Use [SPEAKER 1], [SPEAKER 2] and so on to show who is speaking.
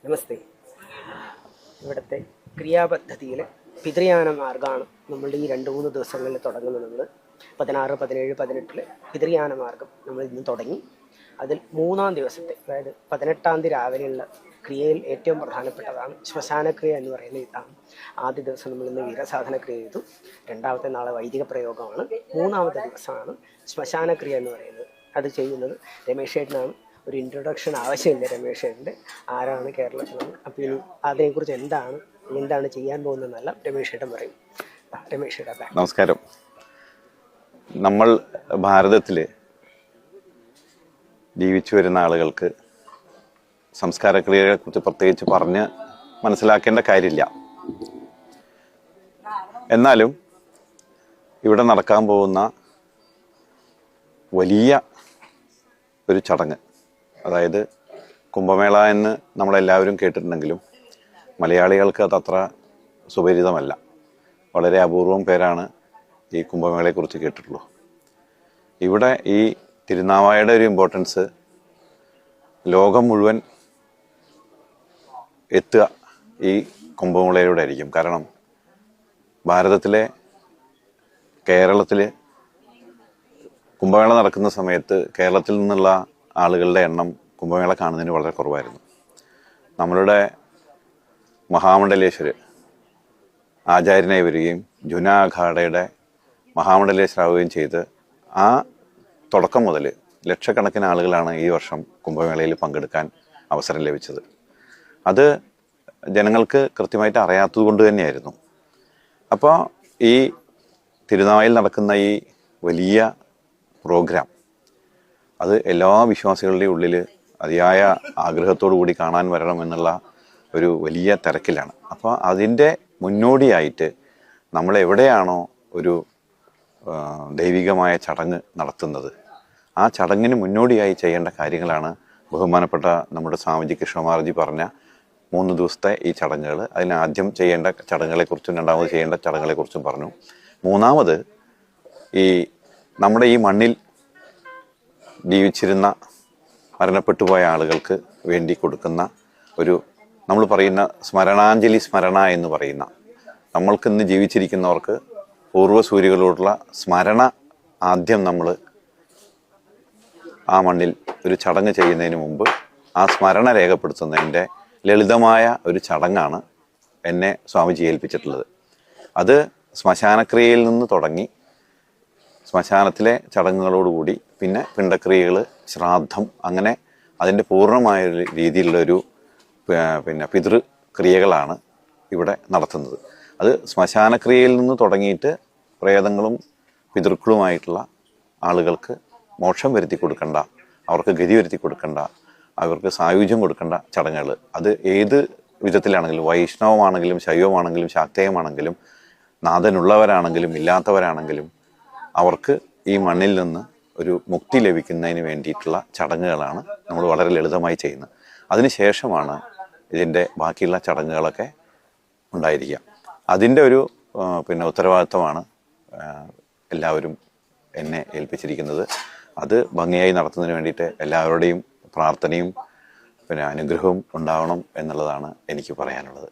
[SPEAKER 1] നമസ്തേ. ഇവിടുത്തെ ക്രിയാപദ്ധതിയിൽ പിതൃയാന മാർഗ്ഗമാണ് നമ്മളുടെ ഈ 2-3 ദിവസങ്ങളിൽ തുടങ്ങുന്നത്. നമ്മൾ 16, 17, 18 പിതൃയാന മാർഗ്ഗം നമ്മൾ ഇന്ന് തുടങ്ങി. അതിൽ 3-ാം ദിവസത്തെ, അതായത് 18-ാം തീയതി രാവിലെയുള്ള ക്രിയയിൽ ഏറ്റവും പ്രധാനപ്പെട്ടതാണ് ശ്മശാനക്രിയ എന്ന് പറയുന്ന ഇതാണ്. ആദ്യ ദിവസം നമ്മൾ ഇന്ന് വീരസാധനക്രിയ ചെയ്തു. രണ്ടാമത്തെ നാളെ വൈദിക പ്രയോഗമാണ്. 3-ാമത്തെ ദിവസമാണ് ശ്മശാനക്രിയ എന്ന് പറയുന്നത്. അത് ചെയ്യുന്നത് രമേശ് ചേട്ടനാണ്. ഒരു ഇൻട്രൊഡക്ഷൻ ആവശ്യമില്ല രമേശ് ചേട്ടൻ്റെ. ആരാണ്, കേരളത്തിലാണ്, അപ്പോൾ ഇനി അതിനെക്കുറിച്ച് എന്താണ് ചെയ്യാൻ പോകുന്നതെന്നല്ല രമേശ് ചേട്ടൻ പറയും. രമേശ് ചേട്ടൻ
[SPEAKER 2] നമസ്കാരം. നമ്മൾ ഭാരതത്തിൽ ജീവിച്ചു വരുന്ന ആളുകൾക്ക് സംസ്കാരക്രിയകളെക്കുറിച്ച് പ്രത്യേകിച്ച് പറഞ്ഞ് മനസ്സിലാക്കേണ്ട കാര്യമില്ല. എന്നാലും ഇവിടെ നടക്കാൻ പോകുന്ന വലിയ ഒരു ചടങ്ങ്, അതായത് കുംഭമേള എന്ന് നമ്മളെല്ലാവരും കേട്ടിട്ടുണ്ടെങ്കിലും മലയാളികൾക്ക് അതത്ര സുപരിചിതമല്ല. വളരെ അപൂർവം പേരാണ് ഈ കുംഭമേളയെക്കുറിച്ച് കേട്ടിട്ടുള്ളൂ. ഇവിടെ ഈ തിരുനാവായയുടെ ഒരു ഇമ്പോർട്ടൻസ് ലോകം മുഴുവൻ എത്തുക ഈ കുംഭമേളയിലൂടെ ആയിരിക്കും. കാരണം കേരളത്തിൽ കുംഭമേള നടക്കുന്ന സമയത്ത് കേരളത്തിൽ നിന്നുള്ള ആളുകളുടെ എണ്ണം കുംഭമേള കാണുന്നതിന് വളരെ കുറവായിരുന്നു. നമ്മളുടെ മഹാമണ്ഡലേശ്വർ ആചാര്യനായി വരികയും ജുന അഖാഡയുടെ മഹാമണ്ഡലേശ്വരാവുകയും ചെയ്ത് ആ തുടക്കം മുതൽ ലക്ഷക്കണക്കിന് ആളുകളാണ് ഈ വർഷം കുംഭമേളയിൽ പങ്കെടുക്കാൻ അവസരം ലഭിച്ചത്. അത് ജനങ്ങൾക്ക് കൃത്യമായിട്ട് അറിയാത്തത് കൊണ്ട് തന്നെയായിരുന്നു. അപ്പോൾ ഈ തിരുനാവായിൽ നടക്കുന്ന ഈ വലിയ പ്രോഗ്രാം അത് എല്ലാ വിശ്വാസികളുടെയും ഉള്ളിൽ അതിയായ ആഗ്രഹത്തോടു കൂടി കാണാൻ വരണം എന്നുള്ള ഒരു വലിയ തിരക്കിലാണ്. അപ്പോൾ അതിൻ്റെ മുന്നോടിയായിട്ട് നമ്മൾ എവിടെയാണോ ഒരു ദൈവികമായ ചടങ്ങ് നടത്തുന്നത്, ആ ചടങ്ങിന് മുന്നോടിയായി ചെയ്യേണ്ട കാര്യങ്ങളാണ് ബഹുമാനപ്പെട്ട നമ്മുടെ സ്വാമിജി കൃഷ്ണകുമാർജി പറഞ്ഞ 3 ദിവസത്തെ ഈ ചടങ്ങുകൾ. അതിന് ആദ്യം ചെയ്യേണ്ട ചടങ്ങുകളെക്കുറിച്ചും രണ്ടാമത് ചെയ്യേണ്ട ചടങ്ങുകളെക്കുറിച്ചും പറഞ്ഞു. മൂന്നാമത് നമ്മുടെ ഈ മണ്ണിൽ ജീവിച്ചിരുന്ന മരണപ്പെട്ടുപോയ ആളുകൾക്ക് വേണ്ടി കൊടുക്കുന്ന ഒരു, നമ്മൾ പറയുന്ന സ്മരണാഞ്ജലി സ്മരണ എന്ന് പറയുന്ന, നമ്മൾക്കിന്ന് ജീവിച്ചിരിക്കുന്നവർക്ക് പൂർവ്വസൂരികളോടുള്ള സ്മരണ ആദ്യം നമ്മൾ ആ മണ്ണിൽ ഒരു ചടങ്ങ് ചെയ്യുന്നതിന് മുമ്പ് ആ സ്മരണ രേഖപ്പെടുത്തുന്നതിൻ്റെ ലളിതമായ ഒരു ചടങ്ങാണ് എന്നെ സ്വാമിജി ഏൽപ്പിച്ചിട്ടുള്ളത്. അത് ശ്മശാനക്രിയയിൽ നിന്ന് തുടങ്ങി ശ്മശാനത്തിലെ ചടങ്ങുകളോടുകൂടി പിന്നെ പിണ്ടക്രിയകൾ, ശ്രാദ്ധം, അങ്ങനെ അതിൻ്റെ പൂർണ്ണമായ രീതിയിലുള്ളൊരു പിതൃക്രിയകളാണ് ഇവിടെ നടത്തുന്നത്. അത് ശ്മശാനക്രിയയിൽ നിന്ന് തുടങ്ങിയിട്ട് പ്രേതങ്ങളും പിതൃക്കളുമായിട്ടുള്ള ആളുകൾക്ക് മോക്ഷം വരുത്തി കൊടുക്കേണ്ട, അവർക്ക് ഗതി വരുത്തി കൊടുക്കേണ്ട, അവർക്ക് സായുജ്യം കൊടുക്കേണ്ട ചടങ്ങുകൾ. അത് ഏത് വിധത്തിലാണെങ്കിലും, വൈഷ്ണവമാണെങ്കിലും ശൈവമാണെങ്കിലും ശാക്തേയമാണെങ്കിലും നാഥനുള്ളവരാണെങ്കിലും ഇല്ലാത്തവരാണെങ്കിലും അവർക്ക് ഈ മണ്ണിൽ നിന്ന് ഒരു മുക്തി ലഭിക്കുന്നതിന് വേണ്ടിയിട്ടുള്ള ചടങ്ങുകളാണ് നമ്മൾ വളരെ ലളിതമായി ചെയ്യുന്നത്. അതിനുശേഷമാണ് ഇതിൻ്റെ ബാക്കിയുള്ള ചടങ്ങുകളൊക്കെ ഉണ്ടായിരിക്കുക. അതിൻ്റെ ഒരു ഉത്തരവാദിത്വമാണ് എല്ലാവരും എന്നെ ഏൽപ്പിച്ചിരിക്കുന്നത്. അത് ഭംഗിയായി നടത്തുന്നതിന് വേണ്ടിയിട്ട് എല്ലാവരുടെയും പ്രാർത്ഥനയും അനുഗ്രഹവും ഉണ്ടാവണം എന്നുള്ളതാണ് എനിക്ക് പറയാനുള്ളത്.